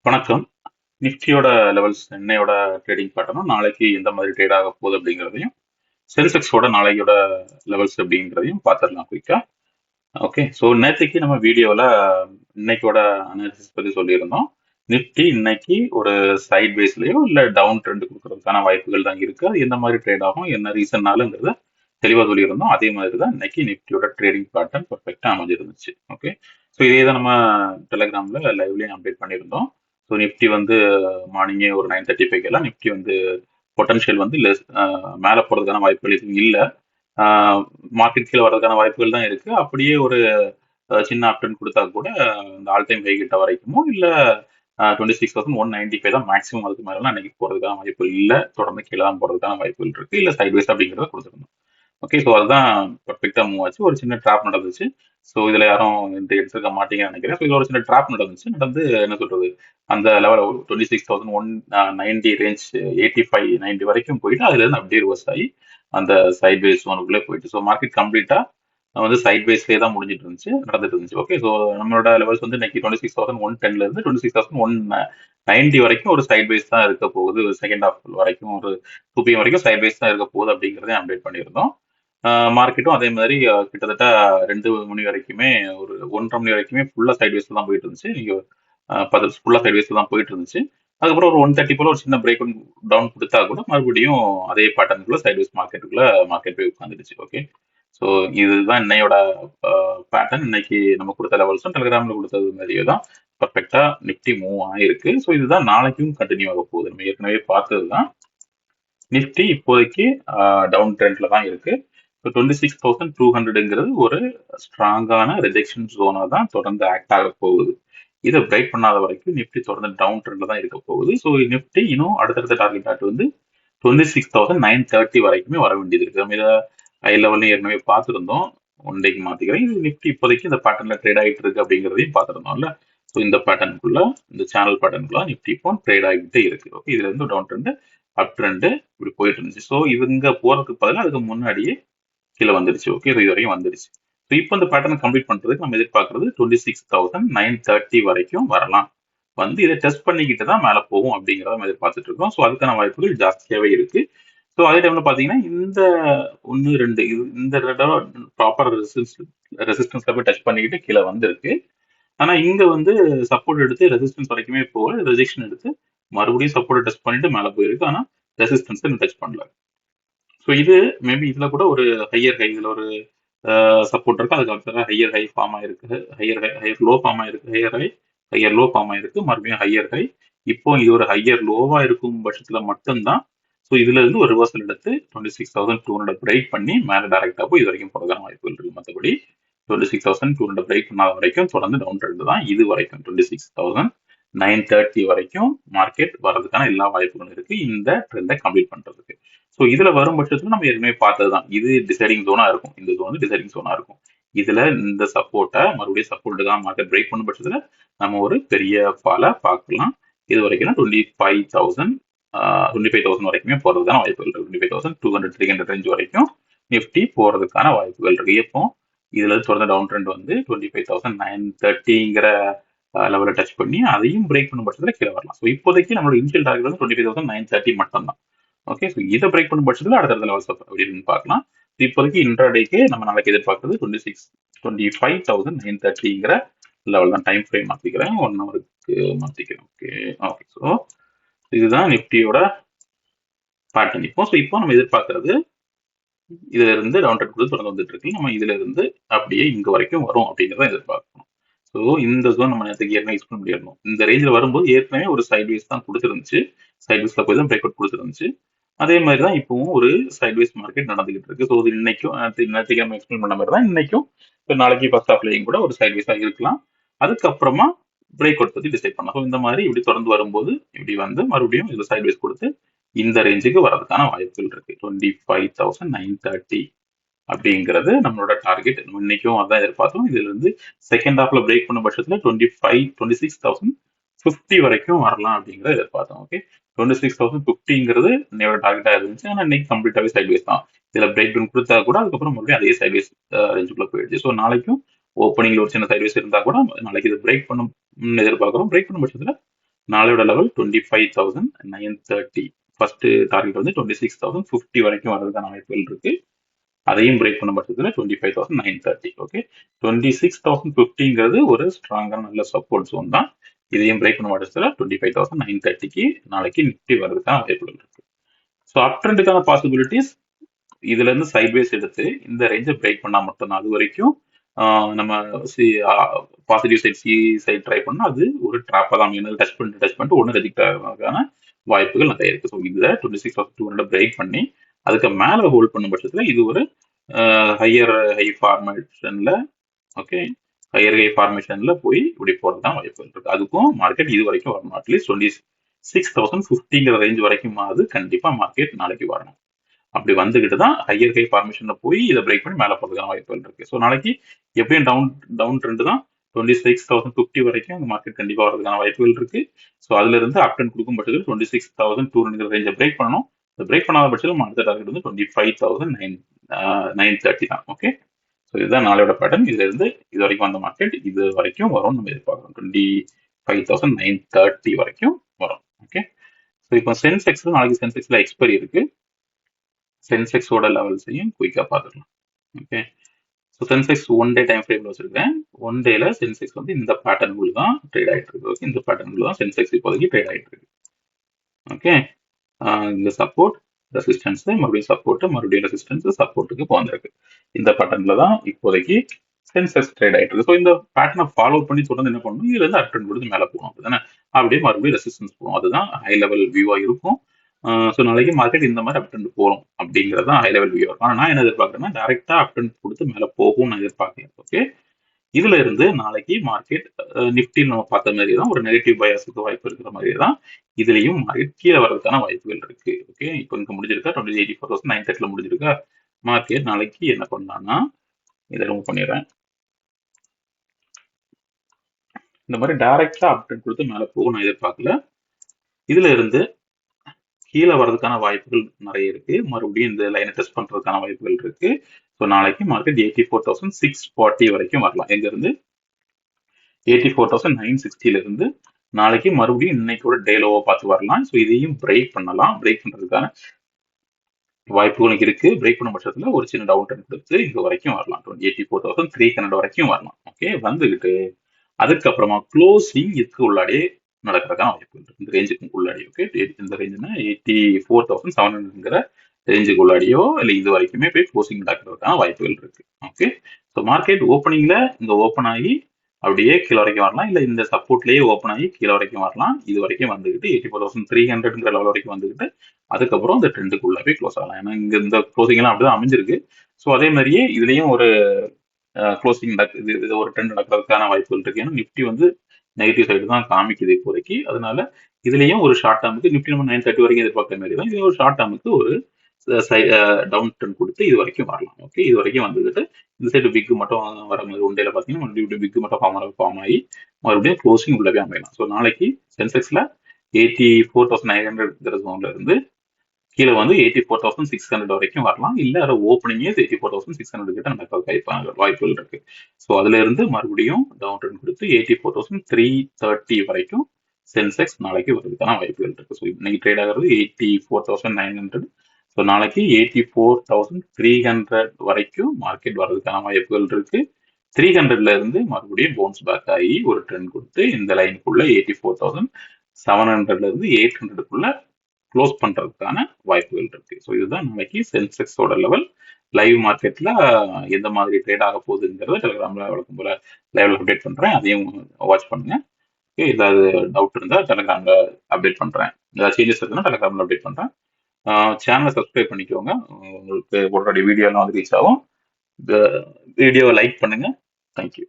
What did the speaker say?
வணக்கம். நிஃப்டியோட லெவல்ஸ் இன்னையோட ட்ரேடிங் பேட்டர்னும் நாளைக்கு எந்த மாதிரி ட்ரேட் ஆக போகுது அப்படிங்கிறதையும் சென்செக்ஸோட நாளையோட லெவல்ஸ் அப்படிங்கிறதையும் பார்த்துடலாம் குயிக்கா. ஓகே, ஸோ நேற்றுக்கு நம்ம வீடியோவில் இன்னைக்கோட அனாலிசிஸ் பற்றி சொல்லியிருந்தோம். நிஃப்டி இன்னைக்கு ஒரு சைட் வேஸ்லயோ இல்லை டவுன் ட்ரெண்ட் கொடுக்கறதுக்கான வாய்ப்புகள் தான் இருக்கு. அது எந்த மாதிரி ட்ரேட் ஆகும், என்ன ரீசன்னாலுங்கிறத தெளிவாக சொல்லியிருந்தோம். அதே மாதிரி தான் இன்னைக்கு நிஃப்டியோட ட்ரேடிங் பேட்டர்ன் பர்ஃபெக்டாக அமைஞ்சிருந்துச்சு. ஓகே, ஸோ இதே தான் நம்ம டெலிகிராமில் லைவ்லேயும் அப்டேட் பண்ணியிருந்தோம். ஸோ நிஃப்டி வந்து மார்னிங்கே ஒரு 9:35 நிஃப்டி வந்து பொட்டன்ஷியல் வந்து லெஸ் மேலே போகிறதுக்கான வாய்ப்புகள் எதுவும் இல்லை. மார்க்கெட் கீழே வர்றதுக்கான வாய்ப்புகள் தான் இருக்கு. அப்படியே ஒரு சின்ன அப்டன் கொடுத்தா கூட இந்த ஆல் டைம் ஹை கிட்ட வரைக்குமோ இல்லை 26,195 தான் மேக்ஸிமம். அதுக்கு மேலாம் இன்னைக்கு போகிறதுக்கான வாய்ப்புகள் இல்லை. தொடர்ந்து கீழே தான் போகிறதுக்கான வாய்ப்புகள் இருக்கு. இல்லை சைட்வேஸ் அப்படிங்கிறத கொடுத்துருந்தோம். ஓகே, ஸோ அதுதான் பர்ஃபெக்டாக மூவ் ஆச்சு. ஒரு சின்ன ட்ராப் நடந்துச்சு. ஸோ இதில் யாரும் இந்த எடுத்துக்க மாட்டீங்கன்னு நினைக்கிறேன். ஸோ இதில் ஒரு சின்ன ட்ராப் நடந்து என்ன சொல்றது, அந்த லெவல் 26,190 ரேஞ்ச் 85-90 வரைக்கும் போயிட்டு அதுலேருந்து அப்படியே ரிவர்ஸ் ஆகி அந்த சைட்வேஸ் ஒனுக்குள்ளே போயிட்டு, ஸோ மார்க்கெட் கம்ப்ளீட்டாக வந்து சைட்வேஸ்லேயே தான் நடந்துட்டு இருந்துச்சு. ஓகே, ஸோ நம்மளோட லெவல்ஸ் வந்து இன்னைக்கு 26,110 26,190 வரைக்கும் ஒரு சைட்வேஸ் தான் இருக்க போகுது. செகண்ட் ஹாஃப் வரைக்கும் ஒரு 2 PM வரைக்கும் சைட்வேஸ் தான் இருக்க போகுது அப்படிங்கிறதையும் அப்டேட் பண்ணியிருந்தோம். மார்க்கெட்டும் அதே மாதிரி கிட்டத்தட்ட 2 மணி வரைக்குமே ஒரு 1:30 மணி வரைக்குமே ஃபுல்லா சைட்வேஸ்ல தான் போயிட்டு இருந்துச்சு. நீங்க ஃபுல்லா சைட்வேஸ்ல தான் போயிட்டு இருந்துச்சு. அதுக்கப்புறம் ஒரு 1:30 போல ஒரு சின்ன பிரேக் டவுன் கொடுத்தா கூட மறுபடியும் அதே பேட்டர்னுக்குள்ள சைட்வேஸ் மார்க்கெட் போய் உட்காந்துடுச்சு. ஓகே, ஸோ இதுதான் இன்னையோட பேட்டர்ன். இன்னைக்கு நம்ம கொடுத்த லெவல்ஸும் டெலிகிராம்ல கொடுத்தது மாதிரியே தான் பர்ஃபெக்டா நிஃப்டி மூவ் ஆயிருக்கு. ஸோ இதுதான் நாளைக்கும் கண்டினியூ ஆக போகுது. நம்ம ஏற்கனவே பார்த்தது தான். நிஃப்டி இப்போதைக்கு டவுன் ட்ரெண்ட்ல தான் இருக்கு. 26,200ங்கிறது ஒரு ஸ்ட்ராங்கான ரிஜெக்ஷன் ஜோனா தான் தொடர்ந்து ஆக்ட் ஆக போகுது. இதை பிரேக் பண்ணாத வரைக்கும் நிஃப்டி தொடர்ந்து டவுன் ட்ரெண்ட்ல தான் இருக்க போகுது. ஸோ நிஃப்டி இன்னும் அடுத்தடுத்த டார்கெட் வந்து 26,930 வரைக்குமே வர வேண்டியது இருக்கு. நம்ம இதை ஹை லெவல்ல ஏற்கனவே பார்த்துருந்தோம். ஒன் டேக்கு மாத்திக்கிறேன். இது நிஃப்டி இப்போதைக்கு இந்த பேட்டர்ன்ல ட்ரேட் ஆகிட்டு இருக்கு அப்படிங்கிறதையும் பார்த்துருந்தோம்ல. ஸோ இந்த பேட்டர்னுக்குள்ள, இந்த சேனல் பேட்டர்னுக்குள்ள நிஃப்டி இப்போ ட்ரேட் ஆகிட்டே இருக்கு. ஓகே, இதுல இருந்து டவுன் ட்ரெண்ட் அப் ட்ரெண்ட் இப்படி போயிட்டு இருந்துச்சு. ஸோ இவங்க போறதுக்கு பதிலாக அதுக்கு முன்னாடியே கீழே வந்துருச்சு. ஓகே, இது வரைக்கும் வந்துருச்சு. ஸோ இப்போ இந்த பேட்டர்ன் கம்ப்ளீட் பண்றதுக்கு நம்ம எதிர்பார்க்கறது 26,930 வரைக்கும் வரலாம். வந்து இதை டெஸ்ட் பண்ணிக்கிட்டு தான் மேலே போகும் அப்படிங்கிறத நம்ம எதிர்பார்த்துட்டு இருக்கோம். ஸோ அதுக்கான வாய்ப்புகள் ஜாஸ்தியாகவே இருக்கு. ஸோ அதே டைம்ல பார்த்தீங்கன்னா இந்த 1-2 இந்த தடவை ப்ராப்பர் ரெசிஸ்டன்ஸ்ல போய் டச் பண்ணிக்கிட்டு கீழே வந்திருக்கு. ஆனா இங்க வந்து சப்போர்ட் எடுத்து ரெசிஸ்டன்ஸ் வரைக்குமே போக ரிஜெக்ஷன் எடுத்து மறுபடியும் சப்போர்ட் டெஸ்ட் பண்ணிட்டு மேலே போயிருக்கு. ஆனா ரெசிஸ்டன்ஸ் டச் பண்ணல. ஸோ இது மேபி இதுல கூட ஒரு ஹையர் ஹை, இதுல ஒரு சப்போர்ட் இருக்கு. அதுக்கு அடுத்த ஹையர் ஹை ஃபார்ம் ஆயிருக்கு, ஹையர் லோ ஃபார்ம் ஆயிருக்கு, ஹையர் லோ ஃபார்ம் ஆயிருக்கு, மறுபடியும் ஹையர் ஹை. இப்போ இது ஒரு ஹையர் லோவா இருக்கும் பட்சத்துல மட்டும்தான் ஸோ இதுல இருந்து ஒரு ரிவர்சல் எடுத்து 26,200 பிரேக் பண்ணி மேலே டைரக்டா போய் இது வரைக்கும் போறதுக்கான வாய்ப்புகள் இருக்கு. மற்றபடி 26,200 பிரேக் பண்ணாத வரைக்கும் தொடர்ந்து டவுன் ட்ரெண்ட் தான். இது வரைக்கும் 26,930 வரைக்கும் மார்க்கெட் வர்றதுக்கான எல்லா வாய்ப்புகளும் இருக்கு இந்த ட்ரெண்டை கம்ப்ளீட் பண்றதுக்கு. ஸோ இதுல வரும் பட்சத்துல நம்ம ஏற்கனவே பார்த்ததுதான், இது டிசைடிங் ஜோனா இருக்கும். இந்த ஜோன் வந்து டிசைடிங் ஜோனா இருக்கும். இதுல இந்த சப்போர்ட்டை மறுபடியும் சப்போர்ட் தான் மார்க்கெட் பிரேக் பண்ணும் பட்சத்துல நம்ம ஒரு பெரிய ஃபாலை பார்க்கலாம். இது வரைக்கும் 25,000 வரைக்குமே போறதுக்கான வாய்ப்புகள் இருக்கு. 25,200 300 ரேஞ்ச் வரைக்கும் நிஃப்டி போறதுக்கான வாய்ப்புகள் இருக்கு. இப்போ இதுல தொடர்ந்து டவுன் ட்ரெண்ட் வந்து 25,930ங்கிற லெவலை டச் பண்ணி அதையும் பிரேக் பண்ணும் பட்சத்துல கீழே வரலாம். ஸோ இப்போதைக்கு நம்மளோட இனிஷியல் டார்கெட் வந்து 25,930 மட்டும் தான். ஓகே, ஸோ இதை பிரேக் பண்ணும் பட்சத்தில் அடுத்த லெவல்ஸ் அப்படின்னு பார்க்கலாம். இப்போதைக்கு இன்ட்ராடேக்கு நம்ம நாளைக்கு எதிர்பார்க்கறது 25,930ங்கிற லெவல் தான். டைம் ஃப்ரேம் மாற்றிக்கிறேன், 1 ஹவருக்கு மாற்றிக்கிறேன். ஓகே ஓகே, ஸோ இதுதான் நிஃப்டியோட பேட்டர்ன். இப்போ நம்ம எதிர்பார்க்கறது இதுல இருந்து டவுன் ட்ரெண்ட் கொடுத்து தொடர்ந்து வந்துட்டு இருக்கு. நம்ம இதுல இருந்து அப்படியே இங்க வரைக்கும் வரும் அப்படிங்கிறத எதிர்பார்க்கணும். ஸோ இந்த ஜோன் நம்ம நேரத்துக்கு ஏற்கனவே யூஸ் பண்ண முடியணும். இந்த ரேஞ்சில் வரும்போது ஏற்கனவே ஒரு சைட்வேஸ் தான் கொடுத்துருந்துச்சு. சைட்வேஸ்ல போய் தான் பிரேக் அவுட் கொடுத்துருந்துச்சு. அதே மாதிரி தான் இப்பவும் ஒரு சைட்வேஸ் மார்க்கெட் நடந்துகிட்டு இருக்கு. ஸோ இது இன்னைக்கும் நேற்றுக்கு நம்ம எக்ஸ்பிளைன் பண்ண மாதிரி தான் இன்னைக்கும் இப்போ நாளைக்கு ஃபர்ஸ்ட் ஆஃப்லையும் கூட ஒரு சைட்வேஸா இருக்கலாம். அதுக்கப்புறமா பிரேக் அவுட் பத்தி டிசைட் பண்ணலாம். ஸோ இந்த மாதிரி இப்படி தொடர்ந்து வரும்போது இப்படி வந்து மறுபடியும் இதுல சைட்வேஸ் கொடுத்து இந்த ரேஞ்சுக்கு வரதுக்கான வாய்ப்புகள் இருக்கு. 25,930 அப்படிங்கிறது நம்மளோட டார்கெட். இன்னைக்கும் அதான் எதிர்பார்த்தோம். இதுல இருந்து செகண்ட் ஹாஃப்ல பிரேக் பண்ண பட்சத்துல 26,050 வரைக்கும் வரலாம் அப்படிங்கிறத எதிர்பார்த்தோம். ஓகே, 26,050ங்கிறது என்னோட டார்கெட்டா இருந்துச்சு. ஆனா இன்னைக்கு கம்ப்ளீட்டாவே சைட்வேஸ் தான். இதுல பிரேக் டவுன் கொடுத்தா கூட அதுக்கப்புறம் மறுபடியும் அதே சைட்வேஸ் ரேஞ்சுக்குள்ள போயிடுச்சு. ஸோ நாளைக்கும் ஓப்பனிங்ல ஒரு சின்ன சைட்வேஸ் இருந்தா கூட நாளைக்கு இது பிரேக் பண்ணும் எதிர்பார்க்கிறோம். பிரேக் பண்ணும் பட்சத்துல நாளையோட லெவல் 25,930. ஃபர்ஸ்ட் டார்கெட் வந்து 26,050 வரைக்கும் வர்றதுக்கான வாய்ப்புகள் இருக்கு. அதையும் பிரேக் பண்ண பட்சத்தில் 25,930. ஓகே, 26,050ங்கிறது ஒரு ஸ்ட்ராங்கான நல்ல சப்போர்ட் ஜோன் தான். இதையும் பிரேக் பண்ண பட்சத்தில் 25,930க்கு நாளைக்கு நிஃப்டி வர்றதுக்கான வாய்ப்புகள் இருக்கு. ஸோ அப் ட்ரெண்டுக்கான பாசிபிலிட்டிஸ் இதுல இருந்து சைட்வேஸ் எடுத்து இந்த ரேஞ்சை பிரேக் பண்ணா மட்டும்தான். அது வரைக்கும் நம்ம பாசிட்டிவ் சைட் சி சைட் ட்ரை பண்ணா அது ஒரு ட்ராப்பா தான். டச் பண்ணிட்டு ஒன்று ரெஜெக்ட் ஆகிறதுக்கான வாய்ப்புகள் நிறைய இருக்கு. ஸோ இதுல 26,200 பிரேக் பண்ணி அதுக்கு மேல ஹோல்ட் பண்ணும் பட்சத்துல இது ஒரு ஹையர் ஹை ஃபார்மேஷன்ல, ஓகே, ஹையர் ஹை ஃபார்மேஷன்ல போய் இப்படி போறதுதான் வாய்ப்புகள் இருக்கு. அதுக்கும் மார்க்கெட் இது வரைக்கும் வரணும். அட்லீஸ்ட் 26,050ங்கிற ரேஞ்ச் வரைக்கும் அது கண்டிப்பா மார்க்கெட் நாளைக்கு வரணும். அப்படி வந்துகிட்டு தான் ஹையர் ஹை ஃபார்மேஷன்ல போய் இதை பிரேக் பண்ணி மேலே போறதுக்கான வாய்ப்புகள் இருக்கு. ஸோ நாளைக்கு எப்பயும் டவுன் ட்ரெண்ட் தான். 26,050 வரைக்கும் அந்த மார்க்கெட் கண்டிப்பா வரதுக்கான வாய்ப்புகள் இருக்கு. ஸோ அதுல இருந்து அப் ட்ரெண்ட் கொடுக்கும் பட்சத்தில் 26,200 ரேஞ்சை பிரேக் பண்ணணும். பிரேக் பண்ணாத பட்சத்தில் அடுத்த டார்கெட் வந்து 25,930 தான். ஓகே, ஸோ இதுதான் நாளையோட பேட்டர்ன். இதுல இருந்து இது வரைக்கும் வந்த மார்க்கெட் இது வரைக்கும் வரும் நம்ம எதிர்பார்க்கிறோம். 25,930 வரைக்கும் வரும். ஓகே, ஸோ இப்போ சென்செக்ஸ்ல நாளைக்கு சென்செக்ஸ்ல எக்ஸ்பைரி இருக்கு. சென்செக்ஸோட லெவல்ஸையும் குயிக்கா பார்த்துக்கலாம். Okay, so Sensex one day time ஃப்ரேம்ல வச்சிருக்கேன். ஒன் டேல சென்செக்ஸ் வந்து இந்த பேட்டர்னுக்குள்ள தான் ட்ரேட் ஆயிட்டு இருக்கு. ஓகே, இந்த பேட்டர்னுக்குள்ள தான் சென்செக்ஸ் இப்போதைக்கு ட்ரேட் ஆயிட்டு இருக்கு. ஓகே, இந்த சப்போர்ட் ரெசிஸ்டன்ஸ், மறுபடியும் சப்போர்ட், மறுபடியும் ரெசிஸ்டன்ஸ், சப்போர்ட்டுக்கு போந்திருக்கு. இந்த பேட்டர்ன்ல தான் இப்போதைக்கு சென்செக்ஸ் ட்ரேட் ஆயிட்டு இருக்கு. ஸோ இந்த பேட்டர்னை ஃபாலோ பண்ணி தொடர்ந்து என்ன பண்ணணும், இதுல இருந்து அட்டன் கொடுத்து மேலே போகணும். அப்படிதானே, அப்படியே மறுபடியும் ரெசிஸ்டன்ஸ் போகும். அதுதான் ஹை லெவல் வியூவா இருக்கும். ஸோ நாளைக்கு மார்க்கெட் இந்த மாதிரி அப்டென்ட் போகும் அப்படிங்கிறது தான் ஹை லெவல் வியூ இருக்கும். ஆனால் நான் என்ன எதிர்பார்க்குறேன்னா டேரக்டா அப்டென்ட் கொடுத்து மேலே போகும்னு நான் எதிர்பார்க்கல. ஓகே, இதுல இருந்து நாளைக்கு மார்க்கெட் நிஃப்டி நம்ம பார்த்த மாதிரி தான் ஒரு நெகட்டிவ் பயாஸுக்கு வாய்ப்பு இருக்கிற மாதிரி தான் இதுலயும் மார்க்கெட் கீழே வர்றதுக்கான வாய்ப்புகள் இருக்கு. ஓகே, இப்போ இங்க முடிஞ்சிருக்கா 24,930 முடிஞ்சிருக்கா. மார்க்கெட் நாளைக்கு என்ன பண்ணலாம்னா இதை ரிமூவ் பண்ணிடுறேன். இந்த மாதிரி டைரக்டா அப்டென்ட் கொடுத்து மேலே போகும் நான் எதிர்பார்க்கல. இதுல இருந்து கீழே வர்றதுக்கான வாய்ப்புகள் நிறைய இருக்கு. மறுபடியும் இந்த லைனை டெஸ்ட் பண்றதுக்கான வாய்ப்புகள் இருக்கு. ஸோ நாளைக்கு மார்க்கெட் 84,640 வரைக்கும் வரலாம். எங்க இருந்து 84,960 இருந்து நாளைக்கு மறுபடியும் இன்னைக்கோட டே லோவா பார்த்து வரலாம். ஸோ இதையும் பிரேக் பண்ணலாம். பிரேக் பண்றதுக்கான வாய்ப்புகளும் இருக்கு. பிரேக் பண்ண பட்சத்துல ஒரு சின்ன டவுன் ட்ரெண்ட் கொடுத்து இங்க வரைக்கும் வரலாம். 84,300 வரைக்கும் வரலாம். ஓகே, வந்துகிட்டு அதுக்கப்புறமா க்ளோசிங் இதுக்கு உள்ளாடியே நடக்கிறதுக்கான வாய்ப்புகள் இருக்கு. இந்த ரேஞ்சுக்கு உள்ளாடி. ஓகே, இந்த ரேஞ்சுனா 84,700ங்கிற ரேஞ்சுக்கு உள்ளாடியோ இல்லை இது வரைக்குமே போய் க்ளோசிங் நடக்கிறதுக்கான வாய்ப்புகள் இருக்கு. ஓகே, ஸோ மார்க்கெட் ஓப்பனிங்ல இங்க ஓப்பன் ஆகி அப்படியே கீழே வரைக்கும் வரலாம், இல்லை இந்த சப்போர்ட்லயே ஓப்பன் ஆகி கீழே வரைக்கும் வரலாம். இது வரைக்கும் வந்துகிட்டு 84,300ங்கிற லெவல் வரைக்கும் வந்துகிட்டு அதுக்கப்புறம் இந்த ட்ரெண்டுக்குள்ள போய் க்ளோஸ் ஆகலாம். ஏன்னா இங்க இந்த க்ளோசிங் எல்லாம் அப்படிதான் அமைஞ்சிருக்கு. ஸோ அதே மாதிரியே இதுலயும் ஒரு க்ளோசிங் நடக்குது, இது ஒரு ட்ரெண்ட் நடக்கிறதுக்கான வாய்ப்புகள் இருக்கு. ஏன்னா நிஃப்டி வந்து நெகட்டிவ் சைடு தான் காமிக்குது இப்போதைக்கு. அதனால இதுலயும் ஒரு ஷார்ட் டேர்முக்கு நிஃப்டி நம்ம 930 வரைக்கும் எதிர்பார்க்குற மாதிரி தான் இது ஒரு ஷார்ட் டேர்முக்கு ஒரு டவுன் ட்ரெண்ட் கொடுத்து இது வரைக்கும் வரலாம். ஓகே, இது வரைக்கும் வந்துட்டு இந்த சைடு பிக் மட்டும் வர மாதிரி ஒன் டேல பார்த்தீங்கன்னா மறுபடியும் பிக் மட்டும் ஃபார்ம் ஆகி மறுபடியும் க்ளோசிங் உள்ளவே அமையலாம். ஸோ நாளைக்கு சென்செக்ஸ்ல 84,900 ஜோன்ல இருந்து கீழே வந்து 84,600 வரைக்கும் வரலாம். இல்ல அதை ஓப்பனிங்கே 84,600 கிட்ட நடக்க வாய்ப்புகள் இருக்கு. ஸோ அதுல இருந்து மறுபடியும் டவுன் ட்ரெண்ட் கொடுத்து 84,330 வரைக்கும் சென்செக்ஸ் நாளைக்கு வருவதற்கான வாய்ப்புகள் இருக்கு. ஸோ இன்னைக்கு ட்ரேட் ஆகிறது 84,900. ஸோ நாளைக்கு 84,300 வரைக்கும் மார்க்கெட் வர்றதுக்கான வாய்ப்புகள் இருக்கு. 300ல இருந்து மறுபடியும் பவுன்ஸ் பேக் ஆகி ஒரு ட்ரெண்ட் கொடுத்து இந்த லைனுக்குள்ள 84,700ல இருந்து 800க்குள்ள க்ளோஸ் பண்றதுக்கான வாய்ப்புகள் இருக்கு. ஸோ இதுதான் நாளைக்கு சென்செக்ஸோட லெவல். லைவ் மார்க்கெட்ல எந்த மாதிரி ட்ரேட் ஆக போகுதுங்கிறத டெலிகிராம்ல வழக்கம் போல லைவ்ல அப்டேட் பண்றேன். அதையும் வாட்ச் பண்ணுங்க. ஏதாவது டவுட் இருந்தா டெலிகிராம்ல அப்டேட் பண்றேன். ஏதாவது சேஞ்சஸ் இருக்குன்னா டெலிகிராம்ல அப்டேட் பண்றேன். சேனலை சப்ஸ்கிரைப் பண்ணிக்கோங்க. உங்களுக்கு உங்களுடைய வீடியோ எல்லாம் வந்து ரீச் ஆகும். வீடியோவை லைக் பண்ணுங்க. தேங்க்யூ.